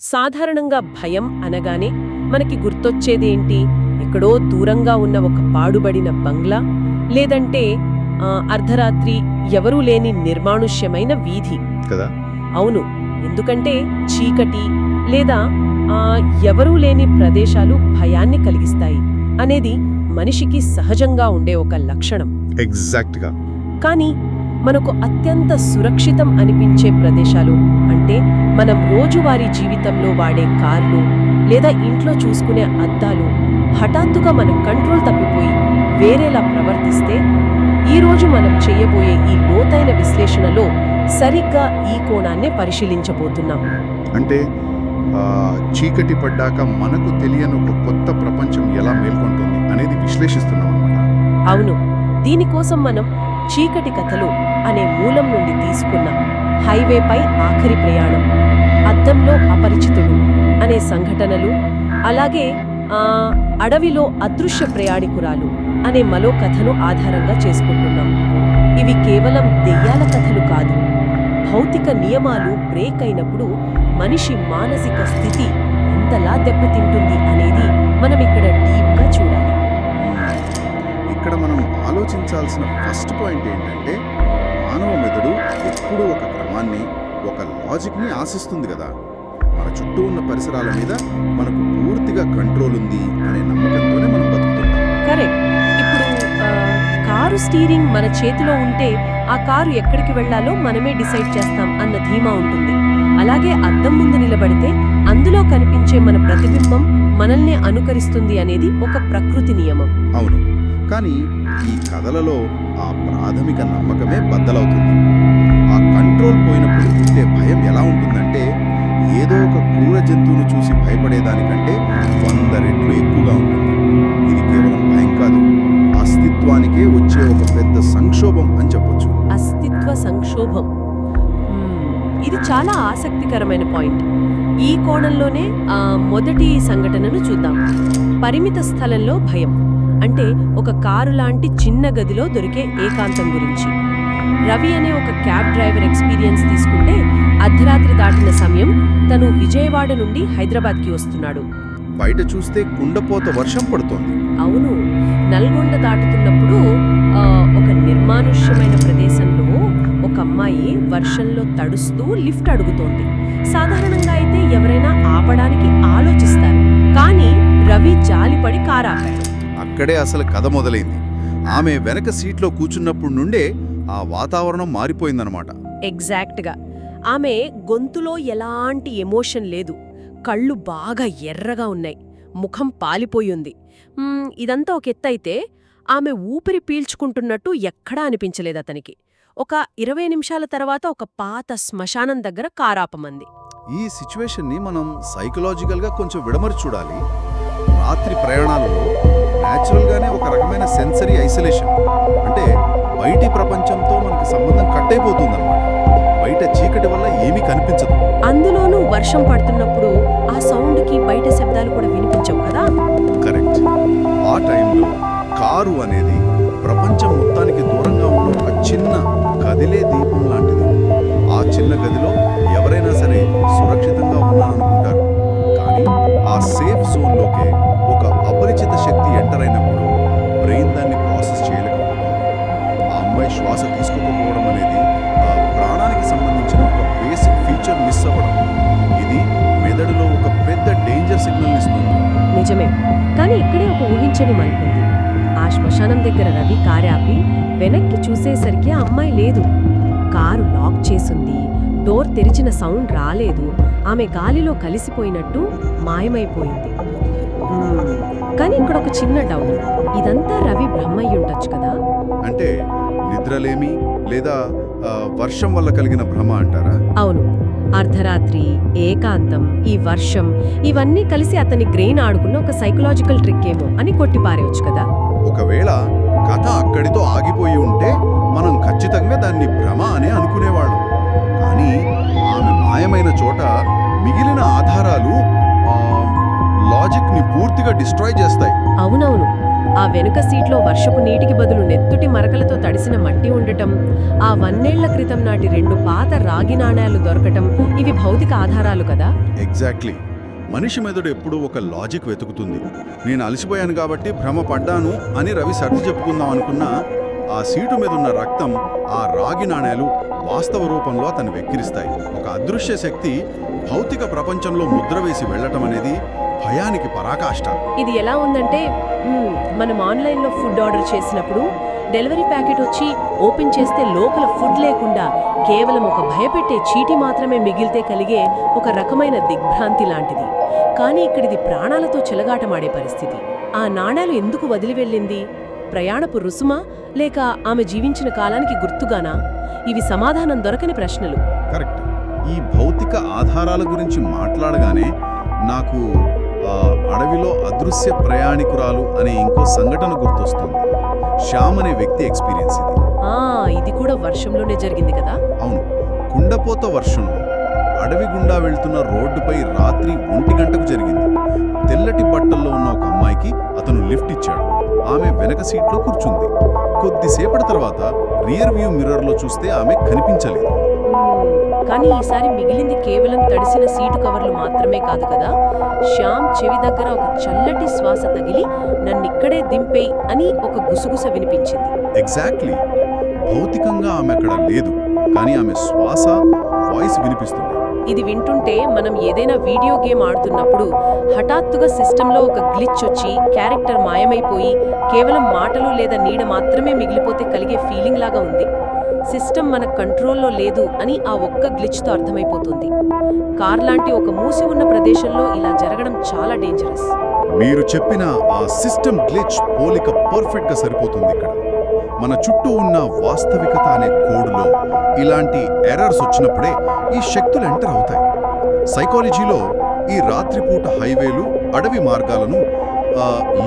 సాధారణంగా భయం అనగానే మనకి గుర్తొచ్చేదేంటి? ఎక్కడో దూరంగా ఉన్న ఒక పాడుబడిన బంగ్లా, లేదంటే అర్ధరాత్రి ఎవరూ లేని నిర్మానుష్యమైన వీధి కదా. అవును, ఎందుకంటే చీకటి లేదా ఎవరూ లేని ప్రదేశాలు భయాన్ని కలిగిస్తాయి అనేది మనిషికి సహజంగా ఉండే ఒక లక్షణం. ఎగ్జాక్ట్గా. కానీ మనకు అత్యంత సురక్షితం అనిపించే ప్రదేశాలు అంటే మనం రోజువారీ జీవితంలో వాడే కార్లు లేదా ఇంట్లో చూసుకునే అద్దాలు హఠాత్తుగా మన కంట్రోల్ తప్పిపోయి వేరేలా ప్రవర్తిస్తే, ఈరోజు మనం చేయబోయే ఈ లోతైన విశ్లేషణలో సరిగ్గా ఈ కోణాన్నే పరిశీలించబోతున్నాం. అంటే చీకటి పడ్డాక మనకు తెలియని ఒక కొత్త ప్రపంచం ఎలా మేల్కొంటుంది అనేది విశ్లేషిస్తున్నాం అన్నమాట. అవును, దీనికోసం మనం చీకటి కథలు అనే మూలం నుండి తీసుకున్న హైవేపై ఆఖరి ప్రయాణం, అద్దంలో అపరిచితుడు అనే సంఘటనలు, అలాగే అడవిలో అదృశ్య ప్రయాణికురాలు అనే మరో కథను ఆధారంగా చేసుకుంటున్నాం. ఇవి కేవలం దెయ్యాల కథలు కాదు, భౌతిక నియమాలు బ్రేక్ అయినప్పుడు మనిషి మానసిక స్థితి ఎంతలా దెబ్బతింటుంది అనేది మనం ఇక్కడ డీప్గా చూడాలి. ఇక్కడ మనం ఆలోచించాల్సిన ఫస్ట్ పాయింట్ ఏంటంటే, మానవ మెదడు ఎప్పుడూ ఒక క్రమాన్ని, ఒక లాజిక్ని ఆశిస్తుంది కదా. మన చుట్టూ ఉన్న పరిసరాల మీద మనకు పూర్తిగా కంట్రోల్ ఉంది అనే నమ్మకంతోనే మనం బతుకుతున్నాం. కరెక్ట్. ఇప్పుడు కారు స్టీరింగ్ మన చేతిలో ఉంటే ఆ కారు ఎక్కడికి వెళ్లాలో మనమే డిసైడ్ చేస్తాం అన్న ధీమా ఉంటుంది. అలాగే అద్దం ముందు నిలబడితే అందులో కనిపించే మన ప్రతిబింబం మనల్నే అనుకరిస్తుంది అనేది ఒక ప్రకృతి నియమం. అవును, కానీ ఈ కథలలో ఆ ప్రాథమిక నమ్మకమే బద్దలవుతుంది. ఆ కంట్రోల్ పోయినప్పుడు పుట్టే భయం ఎలా ఉంటుందంటే, ఏదో ఒక క్రూర జంతువును చూసి భయపడేదానికంటే 100 రెట్లు ఎక్కువగా ఉంటుంది. ఇది కేవలం భయం కాదు, అస్తిత్వానికే వచ్చే ఒక పెద్ద సంక్షోభం అని చెప్పొచ్చు. అస్తిత్వ సంక్షోభం, ఇది చాలా ఆసక్తికరమైన పాయింట్. ఈ కోణంలోనే మొదటి సంఘటనను చూద్దాం. పరిమిత స్థలంలో భయం అంటే ఒక కారు లాంటి చిన్న గదిలో దొరికే ఏకాంతం గురించి. రవి అనే ఒక క్యాబ్ డ్రైవర్ ఎక్స్పీరియన్స్ తీసుకుంటే, అర్ధరాత్రి దాటిన సమయం తను విజయవాడ నుండి హైదరాబాద్కి వస్తున్నాడు. బయట చూస్తే కుండపోత వర్షం పడుతోంది. అవును, నల్గొండ దాటుతున్నప్పుడు ఒక నిర్మానుష్యమైన ప్రదేశంలో ఒక అమ్మాయి వర్షంలో తడుస్తూ లిఫ్ట్ అడుగుతోంది. సాధారణంగా అయితే ఎవరైనా ఆపడానికి ఆలోచిస్తారు, కానీ రవి జాలిపడి కారు ఆపాడు. అక్కడే అసలు కథ మొదలైంది. ఆమె వెనక సీట్లో కూర్చున్నప్పుడు నుండే ఆ వాతావరణం మారిపోయిందనమాట. ఎగ్జాక్ట్గా. ఆమె గొంతులో ఎలాంటి ఎమోషన్ లేదు, కళ్ళు బాగా ఎర్రగా ఉన్నాయి, ముఖం పాలిపోయింది. ఇదంతా ఒక ఎత్తైతే ఆమె ఊపిరి పీల్చుకుంటున్నట్టు ఎక్కడా అనిపించలేదు అతనికి. ఒక 20 నిమిషాల తర్వాత ఒక పాత శ్మశానం దగ్గర కారాపమంది. ఈ సిచ్యువేషన్ని మనం సైకలాజికల్గా కొంచెం విడమరి చూడాలి. రాత్రి ప్రయాణాలలో న్యాచురల్గానే ఒక రకమైన సెన్సరీ ఐసోలేషన్, అంటే బయటి ప్రపంచంతో మనకి సంబంధం కట్ అయిపోతుందన్నమాట. బయట చీకటి వల్ల ఏమీ కనిపించదు. అందులోనూ వర్షం పడుతున్నప్పుడు ఆ సౌండ్కి బయట శబ్దాలు కూడా వినిపించవు కదా. కరెక్ట్. ఆ టైంలో కారు అనేది ప్రపంచం మొత్తానికి దూరంగా ఉన్న ఒక చిన్న కదిలే దీపం లాంటిది. ఆ చిన్న గదిలో ఎవరైనా సరే సురక్షితంగా ఉన్నారనుకుంటారు, కానీ ఆ సేఫ్ జోన్లోకే ఒక అపరిచిత శక్తి ఎంటర్ అయినప్పుడు బ్రెయిన్ దాన్ని ప్రాసెస్ చేయలేకపోతుంది. ఆ అమ్మాయి శ్వాస తీసుకోకపోవడం అనేది ప్రాణానికి సంబంధించిన ఒక బేసిక్ ఫీచర్ మిస్ అవ్వడం. ఇది మెదడులో ఒక పెద్ద డేంజర్ సిగ్నల్ ఇస్తుంది. నిజమే, కానీ ఇక్కడే ఒక ఊహించని మలుపుంది. ఆ శ్మశానం దగ్గర రవి కారు ఆపి వెనక్కి చూసేసరికి ఆ అమ్మాయి లేదు. కారు లాక్ చేసుంది, డోర్ తెరిచిన సౌండ్ రాలేదు, ఆమె గాలిలో కలిసిపోయినట్టు మాయమైపోయింది. కానీ ఇక్కడ ఒక చిన్న డౌట్, ఇదంతా రవి భ్రమయ్యుండొచ్చు కదా. అంటే నిద్రలేమి లేదా వర్షం వల్ల కలిగిన భ్రమ అంటారా? అవును, అర్ధరాత్రి, ఏకాంతం, ఈ వర్షం ఇవన్నీ కలిసి అతని బ్రెయిన్ ఆడుకున్న ఒక సైకలాజికల్ ట్రిక్ ఏమో అని కొట్టిపారేయొచ్చు కదా. ఒకవేళ కథ అక్కడితో ఆగిపోయి ఉంటే మనం ఖచ్చితంగా దాన్ని భ్రమ అనే అనుకునేవాళ్ళం. కానీ ఆమె మాయమైన చోట మిగిలిన ఆధారాలు లాజిక్ ని పూర్తిగా డిస్ట్రాయ్ చేస్తాయి. అవునవును, ఆ ఆ వెనుక సీట్లో వర్షపు నీటికి బదులు నెత్తుటి మరకలతో తడిసిన మట్టి ఉండటం, ఆ 100 క్రితం నాటి 2 పాత రాగి నాణేలు దొరకటం, ఇవి భౌతిక ఆధారాలు కదా. ఎగ్జాక్ట్లీ. మనిషి మెదడు ఎప్పుడూ ఒక లాజిక్ వెతుకుతుంది. నేను అలసిపోయాను కాబట్టి భ్రమ పడ్డాను అని రవి సర్ది చెప్పుకుందాం అనుకున్నా, ఆ సీటు మీద ఉన్న రక్తం, ఆ రాగి నాణేలు వాస్తవ రూపంలో అతన్ని వెక్కిరిస్తాయి. ఒక అదృశ్య శక్తి భౌతిక ప్రపంచంలో ముద్ర వేసి వెళ్లటం అనేది భయానికి పరాకాష్ట. ఇది ఎలా ఉందంటే, మనం ఆన్లైన్లో ఫుడ్ ఆర్డర్ చేసినప్పుడు డెలివరీ ప్యాకెట్ వచ్చి ఓపెన్ చేస్తే లోపల ఫుడ్ లేకుండా కేవలం ఒక భయపెట్టే చీటీ మాత్రమే మిగిలితే కలిగే ఒక రకమైన దిగ్భ్రాంతి లాంటిది. కానీ ఇక్కడిది ప్రాణాలతో చెలగాటమాడే పరిస్థితి. ఆ నాణేలు ఎందుకు వదిలి వెళ్ళింది? ప్రయాణపు రుసుమా, లేక ఆమె జీవించిన కాలానికి గుర్తుగానా? ఇవి సమాధానం దొరకని ప్రశ్నలు. కరెక్ట్. ఈ భౌతిక ఆధారాల గురించి మాట్లాడగానే నాకు అడవిలో అదృశ్య ప్రయాణికురాలు అనే ఇంకో సంఘటన గుర్తొస్తుంది. శ్యామ్ అనే వ్యక్తి ఎక్స్పీరియన్స్ ఇది. ఇది కూడా వర్షంలోనే జరిగింది కదా. అవును, కుండపోత వర్షంలో అడవి గుండా వెళ్తున్న రోడ్డుపై రాత్రి 1 గంటకు జరిగింది. తెల్లటి బట్టల్లో ఉన్న ఒక అమ్మాయికి అతను లిఫ్ట్ ఇచ్చాడు. ఆమె వెనక సీట్లో కూర్చుంది. కొద్దిసేపటి తర్వాత రియర్ వ్యూ మిర్రర్లో చూస్తే ఆమె కనిపించలేదు. కానీ ఈసారి మిగిలింది కేవలం తడిసిన సీటు కవర్లు మాత్రమే కాదు కదా. శ్యామ్ చెవి దగ్గర ఒక చల్లటి శ్వాస తగిలి నన్నిక్కడే దింపేయ్ అని ఒక గుసగుస వినిపించింది. ఎగ్జాక్ట్లీ. భౌతికంగా ఆమె అక్కడ లేదు, కానీ ఆమె శ్వాస, వాయిస్ వినిపిస్తుంది. ఇది వింటుంటే మనం ఏదైనా వీడియో గేమ్ ఆడుతున్నప్పుడు హఠాత్తుగా సిస్టంలో ఒక గ్లిచ్ వచ్చి క్యారెక్టర్ మాయమైపోయి కేవలం మాటలు లేదా నీడ మాత్రమే మిగిలిపోతే కలిగే ఫీలింగ్ లాగా ఉంది. సిస్టమ్ మన కంట్రోల్లో లేదు అని ఆ ఒక్క గ్లిచ్తో అర్థమైపోతుంది. కార్ లాంటి ఒక మూసి ఉన్న ప్రదేశంలో ఇలా జరగడం చాలా డేంజరస్. మీరు చెప్పిన ఆ సిస్టమ్ గ్లిచ్ పోలిక పర్ఫెక్ట్గా సరిపోతుంది ఇక్కడ. మన చుట్టూ ఉన్న వాస్తవికత అనే కోడ్లో ఇలాంటి ఎర్రర్స్ వచ్చినప్పుడే ఈ శక్తులు ఎంటర్ అవుతాయి. సైకాలజీలో ఈ రాత్రిపూట హైవేలు, అడవి మార్గాలను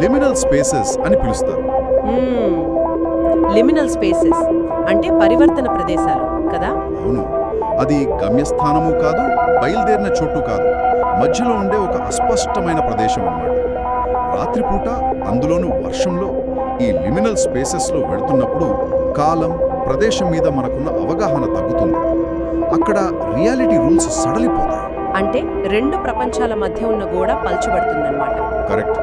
లిమినల్ స్పేసెస్ అని పిలుస్తారు. లిమినల్ స్పేసెస్ అంటే పరివర్తన ప్రదేశాలు కదా. అవును, అది గమ్యస్థానము కాదు, బయలుదేరిన చోటు కాదు, మధ్యలో ఉండే ఒక అస్పష్టమైన ప్రదేశం అన్నమాట. రాత్రిపూట, అందులోనూ వర్షంలో ఈ లిమినల్ స్పేసెస్లో వెళుతున్నప్పుడు కాలం, ప్రదేశం మీద మనకున్న అవగాహన తగ్గుతుంది. అక్కడ రియాలిటీ రూల్స్ సడలిపోతాయి. అంటే 2 ప్రపంచాల మధ్య ఉన్న గోడ పల్చబడుతుందన్నమాట. కరెక్ట్.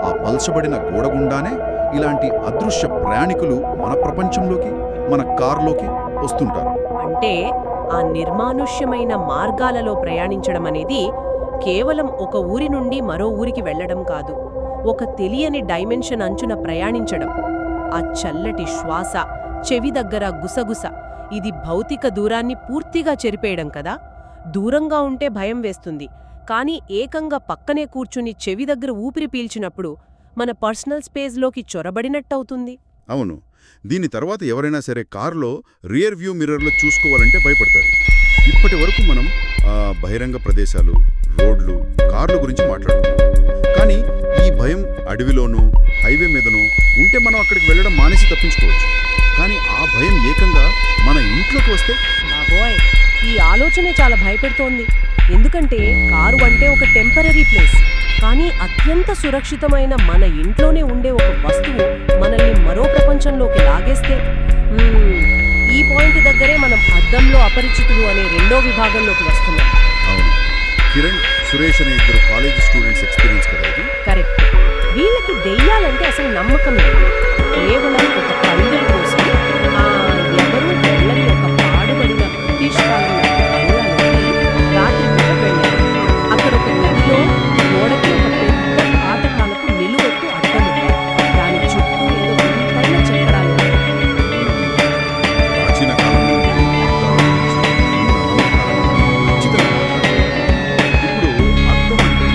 ఆ పల్చబడిన గోడ గుండానే ఇలాంటి అదృశ్య ప్రయాణికులు మన ప్రపంచంలోకి, మన కారులోకి వస్తుంటారు. అంటే ఆ నిర్మానుష్యమైన మార్గాలలో ప్రయాణించడం అనేది కేవలం ఒక ఊరి నుండి మరో ఊరికి వెళ్లడం కాదు, ఒక తెలియని డైమెన్షన్ అంచున ప్రయాణించడం. ఆ చల్లటి శ్వాస, చెవి దగ్గర గుసగుస, ఇది భౌతిక దూరాన్ని పూర్తిగా చెరిపేయడం కదా. దూరంగా ఉంటే భయం వేస్తుంది, కానీ ఏకంగా పక్కనే కూర్చుని చెవి దగ్గర ఊపిరి పీల్చినప్పుడు మన పర్సనల్ స్పేస్లోకి చొరబడినట్టవుతుంది. అవును. దీని తర్వాత ఎవరైనా సరే కారులో రియర్ వ్యూ మిర్రర్లో చూసుకోవాలంటే భయపడతారు. ఇప్పటి వరకు మనం బహిరంగ ప్రదేశాలు, రోడ్లు, కార్ల గురించి మాట్లాడుతున్నాం. కానీ ఈ భయం అడవిలోనూ, హైవే మీదనో ఉంటే మనం అక్కడికి వెళ్ళడం మానేసి తప్పించుకోవచ్చు. కానీ ఆ భయం ఏకంగా మన ఇంట్లోకి వస్తే, బాబోయ్, ఈ ఆలోచనే చాలా భయపెడుతోంది. ఎందుకంటే కారు అంటే ఒక టెంపరరీ ప్లేస్, కానీ అత్యంత సురక్షితమైన మన ఇంట్లోనే ఉండే ఒక వస్తువు మనల్ని మరో ప్రపంచంలోకి లాగేస్తే, ఈ పాయింట్ దగ్గరే మనం అద్దంలో అపరిచితులు అనే 2వ విభాగంలోకి వస్తున్నాం. అవును, కిరణ్, సురేష్ అనే 2 కాలేజీ స్టూడెంట్స్ ఎక్స్పీరియన్స్ కదా ఇది. కరెక్ట్. వీళ్ళకి దెయ్యాలంటే అసలు నమ్మకం లేదు. కేవలం ఒక పందెం కోసం ఎవరూ వెళ్ళని ఒక పాడుబడిన బ్రిటిష్ కాలం రాత్రి పూట వెళ్ళారు. అక్కడ ఒక గదిలో గోడకి ఒక పెద్ద పాతకాలపు నిలువెత్తు అద్దం ఉంది. దాని చుట్టూ ఏదో వింతైన చక్రాలు. ప్రాచీన కాలం నుండి ఖచ్చితంగా ఇప్పుడు అద్దం అంటే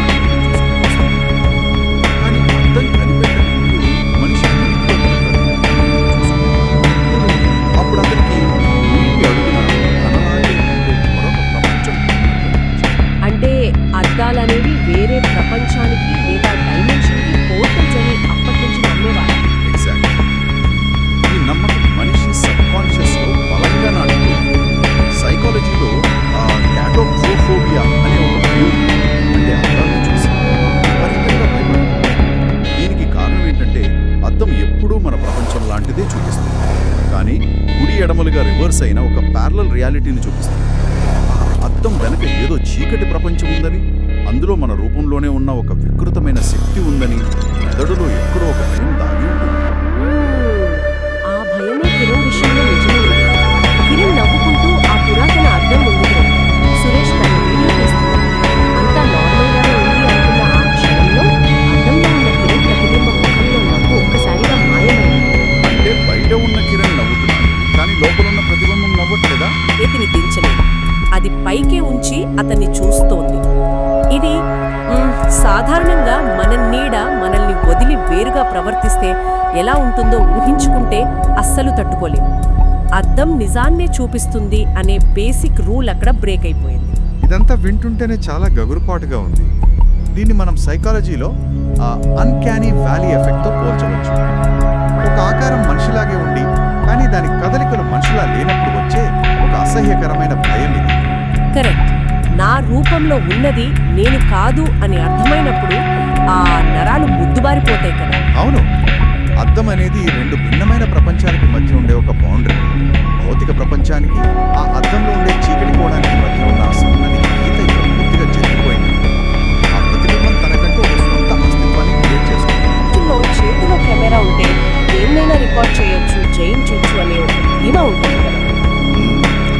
కానీ అద్దం కనిపెట్టక ముందు మనిషి చూసుకుంటారు. కుడి ఎడమలుగా రివర్స్ అయిన ఒక ప్యారలల్ రియాలిటీని చూపిస్తుంది. ఆ అద్దం వెనక ఏదో చీకటి ప్రపంచం ఉందని, అందులో మన రూపంలోనే ఉన్న ఒక వికృతమైన శక్తి ఉందని మెదడులో ఎక్కడో ఒక భయం దాగి ఉంటుంది. ఆ భయమే కిరణ్ విషయంలో నిజమైంది. కిరణ్ నవ్వుకుంటూ ఆ పురాతన అద్దం ముందుకు సురేష్ తన వీడియో తీస్తున్నాడు. అంతా నార్మల్గానే ఉంది అనుకున్న ఆ క్షణంలో అద్దంలో ఉన్న కిరణ్ ప్రతిబింబం ముఖంలో నవ్వు ఒక్కసారిగా మాయమైంది. అంటే బయట ఉన్న కిరణ్ నవ్వుతున్నాడు, కానీ లోపల ఉన్న ప్రతిబింబం నవ్వట్లేదా? చేతిని దించలేదు. అది పైకే ఉంచి అతన్ని చూస్తోంది. ఇది సాధారణంగా మన నీడ మనల్ని వదిలి వేరుగా ప్రవర్తిస్తే ఎలా ఉంటుందో ఊహించుకుంటే అస్సలు తట్టుకోలేం. అద్దం నిజాన్నే చూపిస్తుంది అనే బేసిక్ రూల్ అక్కడ బ్రేక్ అయిపోయింది. ఇదంతా వింటుంటేనే చాలా గగురుపాటుగా ఉంది. దీన్ని మనం సైకాలజీలో అన్క్యానీ వ్యాలీ ఎఫెక్ట్తో పోల్చవచ్చు. ఒక ఆకారం మనిషిలాగే ఉండి కానీ దాని కదలికలు మనిషిలా లేనప్పుడు వచ్చే ఒక అసహ్యకరమైన భయం ఇది. కరెక్ట్. నా రూపంలో ఉన్నది నేను కాదు అని అర్థమైనప్పుడు ఆ నరాలు ముద్దుబారిపోతాయి కదా. అవును, అద్దం అనేది రెండు భిన్నమైన ప్రపంచాలకు మధ్య ఉండే ఒక బౌండరీ. భౌతిక ప్రపంచానికి ఆ అద్దంలో ఉండే చీకటి కోణానికి మధ్య ఉన్న ఆ సన్నని గీత ఇక్కడ పూర్తిగా చెరిగిపోయింది. ఆ ప్రతిబింబం తనకంటూ ఒక సొంత అస్తిత్వాన్ని క్రియేట్ చేసుకుంది. చేతిలో కెమెరా ఉంటే దేన్నైనా రికార్డ్ చేయొచ్చు, జయించొచ్చు అనే ఒక ధీమా ఉంటుంది కదా.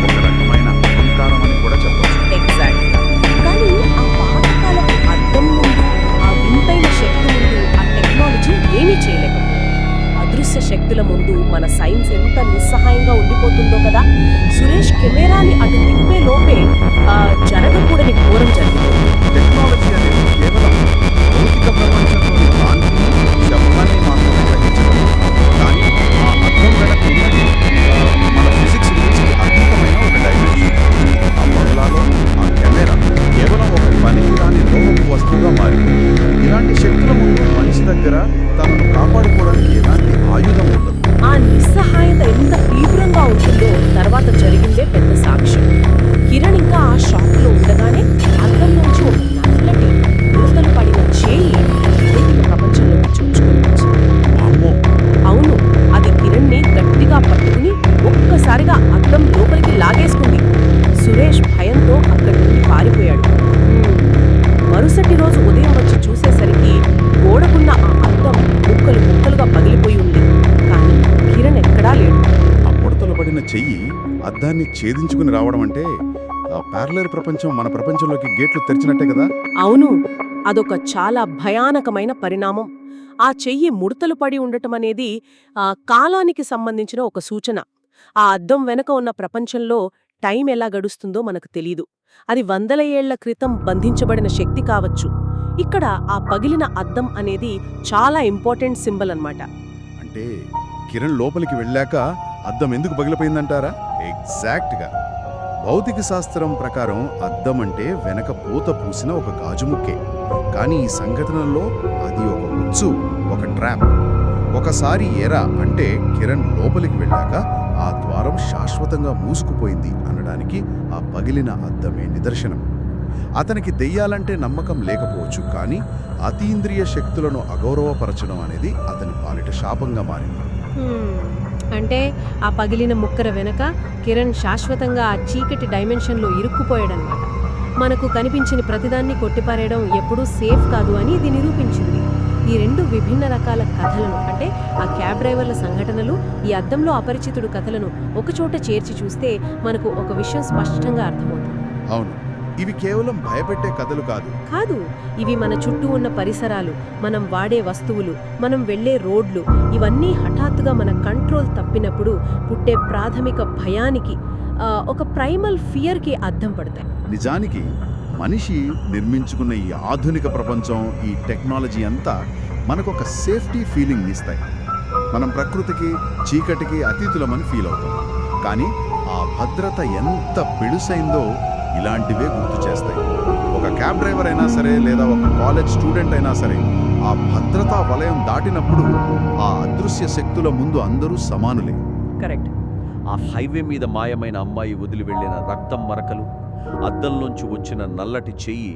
ఒక రకమైన అహంకారం అని కూడా చెప్పవచ్చు. ఎగ్జాక్ట్గా. కానీ ఆ పాతకాలపు అద్దం ముందు, ఆ వింతైన శక్తి ముందు ఆ టెక్నాలజీ ఏమీ చేయలేకపోయింది. అదృశ్య శక్తుల ముందు మన సైన్స్ ఎంత నిస్సహాయంగా ఉండిపోతుందో కదా. సురేష్ కెమెరాని అటు తిప్పే లోపే జరగకూడని ఘోరం జరిగింది. టెక్నాలజీ అనేది కేవలం భౌతిక ప్రపంచంలోని కాంతిని, శబ్దాన్ని మాత్రమే గ్రహించగలదు. కానీ ఆ అద్దం వెనక ఉన్నది మన ఫిజిక్స్ గురించి అద్భుతమైన ఒక డైమెన్షన్. ఆ బంగ్లాలో ఆ కెమెరా కేవలం ఒక పనికిరాని లోహపు వస్తువుగా మారింది. ఇలాంటి శక్తుల ముందు మనిషి దగ్గర తనను కాపాడుకోవడానికి ఎలాంటి ఆయుధం ఉండదు. ఆ నిస్సహాయత ఎంత తీవ్రంగా ఉంటుందో తర్వాత జరిగిందే పెద్ద సాక్ష్యం. కిరణ్ ఇంకా ఆ షాక్లో ఉండగానే అద్దం నుంచి ఒక నల్లటి ముడతలు పడిన చేయి భౌతిక ప్రపంచంలోకి చొచ్చుకొని వచ్చింది. అమ్మో, అవును, అది కిరణ్ని గట్టిగా పట్టుకుని ఒక్కసారిగా అద్దం లోపలికి లాగేసుకుంది. సురేష్ భయంతో అక్కడి నుండి పారిపోయాడు. మరుసటి రోజు ఉదయం వచ్చి చూసేసరికి గోడకున్న ఆ అద్దం ముక్కలు ముక్కలుగా పగిలిపోయి ఉంది. కానీ కిరణ్ ఎక్కడా లేడు. ఆ ముడతలు పడిన చెయ్యి అద్దాన్ని ఛేదించుకుని రావడం అంటే ఆ ప్యారలల్ ప్రపంచం మన ప్రపంచంలోకి గేట్లు తెరిచినట్టే కదా. అవును, అదొక చాలా భయానకమైన పరిణామం. ఆ చెయ్యి ముడతలు పడి ఉండటం అనేది కాలానికి సంబంధించిన ఒక సూచన. ఆ అద్దం వెనక ఉన్న ప్రపంచంలో టైం ఎలా గడుస్తుందో మనకు తెలీదు. అది వందల ఏళ్ల క్రితం బంధించబడిన శక్తి కావచ్చు. ఇక్కడ ఆ పగిలిన అద్దం అనేది చాలా ఇంపార్టెంట్ సింబల్ అన్నమాట. అంటే కిరణ్ లోపలికి వెళ్ళాక అద్దం ఎందుకు పగిలిపోయిందంటారా? ఎగ్జాక్ట్గా. భౌతిక శాస్త్రం ప్రకారం అద్దం అంటే వెనక పూత పూసిన ఒక గాజుముక్కే. కానీ ఈ సంఘటనలో అది ఒక ఉచ్చు, ఒక ట్రాప్. ఒకసారి ఎరా అంటే కిరణ్ లోపలికి వెళ్ళాక ఆ ద్వారం శాశ్వతంగా మూసుకుపోయింది అనడానికి ఆ పగిలిన అద్దమే నిదర్శనం. అతనికి దెయ్యాలంటే నమ్మకం లేకపోవచ్చు, కానీ అతీంద్రియ శక్తులను అగౌరవపరచడం అనేది అతని పాలిట శాపంగా మారింది. అంటే ఆ పగిలిన ముక్కర వెనక కిరణ్ శాశ్వతంగా ఆ చీకటి డైమెన్షన్లో ఇరుక్కుపోయాడనమాట. మనకు కనిపించిన ప్రతిదాన్ని కొట్టిపారేయడం ఎప్పుడూ సేఫ్ కాదు అని ఇది నిరూపించింది. ఈ రెండు విభిన్న రకాల కథలను, అంటే ఆ క్యాబ్ డ్రైవర్ల సంఘటనలు, ఈ అద్దంలో అపరిచితుడు కథలను ఒకచోట చేర్చి చూస్తే మనకు ఒక విషయం స్పష్టంగా అర్థమవుతుంది. అవును, ఇవి కేవలం భయపెట్టే కథలు కాదు. ఇవి మన చుట్టూ ఉన్న పరిసరాలు, మనం వాడే వస్తువులు, మనం వెళ్లే రోడ్లు, ఇవన్నీ హఠాత్తుగా మన కంట్రోల్ తప్పినప్పుడు పుట్టే ప్రాథమిక భయానికి, ఒక ప్రైమల్ ఫియర్కి అద్దం పడతాయి. నిజానికి మనిషి నిర్మించుకున్న ఈ ఆధునిక ప్రపంచం, ఈ టెక్నాలజీ అంతా మనకొక సేఫ్టీ ఫీలింగ్ ఇస్తాయి. మనం ప్రకృతికి, చీకటికి అతీతులమని ఫీల్ అవుతాం. కానీ ఆ భద్రత ఎంత పెడుసైందో ఇలాంటివే గుర్తు చేస్తాయి. ఒక క్యాబ్ డ్రైవర్ అయినా సరే, లేదా ఒక కాలేజ్ స్టూడెంట్ అయినా సరే, ఆ భద్రతా వలయం దాటినప్పుడు ఆ అదృశ్య శక్తుల ముందు అందరూ సమానులే. కరెక్ట్. ఆ హైవే మీద మాయమైన అమ్మాయి వదిలి వెళ్ళిన రక్తం మరకలు, అద్దంలోంచి వచ్చిన నల్లటి చెయ్యి,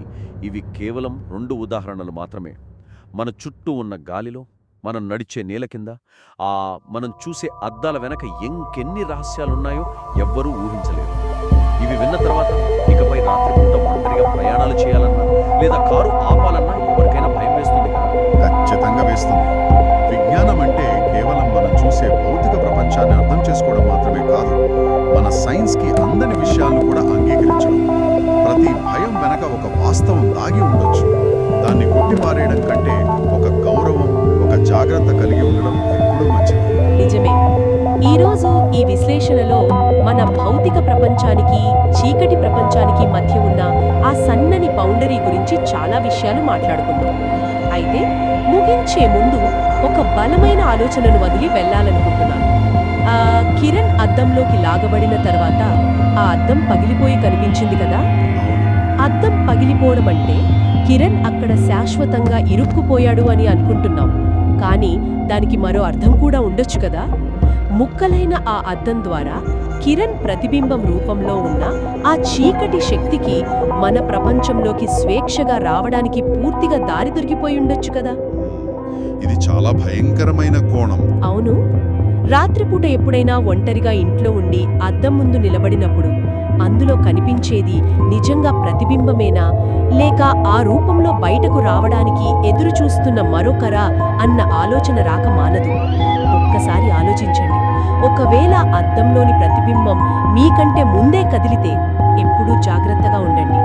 ఇవి కేవలం 2 ఉదాహరణలు మాత్రమే. మన చుట్టూ ఉన్న గాలిలో, మనం నడిచే నేల కింద మనం చూసే అద్దాల వెనక ఇంకెన్ని రహస్యాలున్నాయో ఎవ్వరూ ఊహించలేరు. ఇవి విన్న తర్వాత ఇకపై రాత్రిపూట ఒంటరిగా ప్రయాణాలు చేయాలన్నా లేదా కారు ఆపాలన్నా ఎవరికైనా భయం వేస్తుంది కదా. ఖచ్చితంగా వేస్తుంది. విజ్ఞానం అంటే కేవలం మనం చూసే భౌతిక ప్రపంచాన్ని అర్థం చేసుకోవడం మాత్రమే కాదు, మన సైన్స్కి అందని విషయాలను కూడా అంగీకరించడం. ప్రతి భయం వెనక ఒక వాస్తవం దాగి ఉండొచ్చు. దాన్ని కొట్టిపారేయడం కంటే ఒక గౌరవం, ఒక జాగ్రత్త కలిగి ఉండడం ఎప్పుడూ మంచిది. నిజమే. ఈరోజు ఈ విశ్లేషణలో మన భౌతిక ప్రపంచానికి చీకటి ప్రపంచానికి మధ్య ఉన్న ఆ సన్నని బౌండరీ గురించి చాలా విషయాలు మాట్లాడుకున్నాం. అయితే ముగించే ముందు ఒక బలమైన ఆలోచనను వదిలి వెళ్ళాలనుకుంటున్నాను. కిరణ్ అద్దంలోకి లాగబడిన తర్వాత ఆ అద్దం పగిలిపోయి కనిపించింది కదా. అద్దం పగిలిపోవడం అంటే కిరణ్ అక్కడ శాశ్వతంగా ఇరుక్కుపోయాడు అని అనుకుంటున్నాం. కానీ దానికి మరో అర్థం కూడా ఉండొచ్చు కదా. ముక్కలైన ఆ అద్దం ద్వారా కిరణ్ ప్రతిబింబం రూపంలో ఉన్న ఆ చీకటి శక్తికి మన ప్రపంచంలోకి స్వేచ్ఛగా రావడానికి పూర్తిగా దారి దొరికిపోయి ఉండొచ్చు కదా. ఇది చాలా భయంకరమైన కోణం. అవును. రాత్రిపూట ఎప్పుడైనా ఒంటరిగా ఇంట్లో ఉండి అద్దం ముందు నిలబడినప్పుడు అందులో కనిపించేది నిజంగా ప్రతిబింబమేనా, లేక ఆ రూపంలో బయటకు రావడానికి ఎదురు చూస్తున్న మరొకరా అన్న ఆలోచన రాక మానదు. ఒక్కసారి ఆలోచించండి. ఒకవేళ అద్దంలోని ప్రతిబింబం మీకంటే ముందే కదిలితే ఎప్పుడూ జాగ్రత్తగా ఉండండి.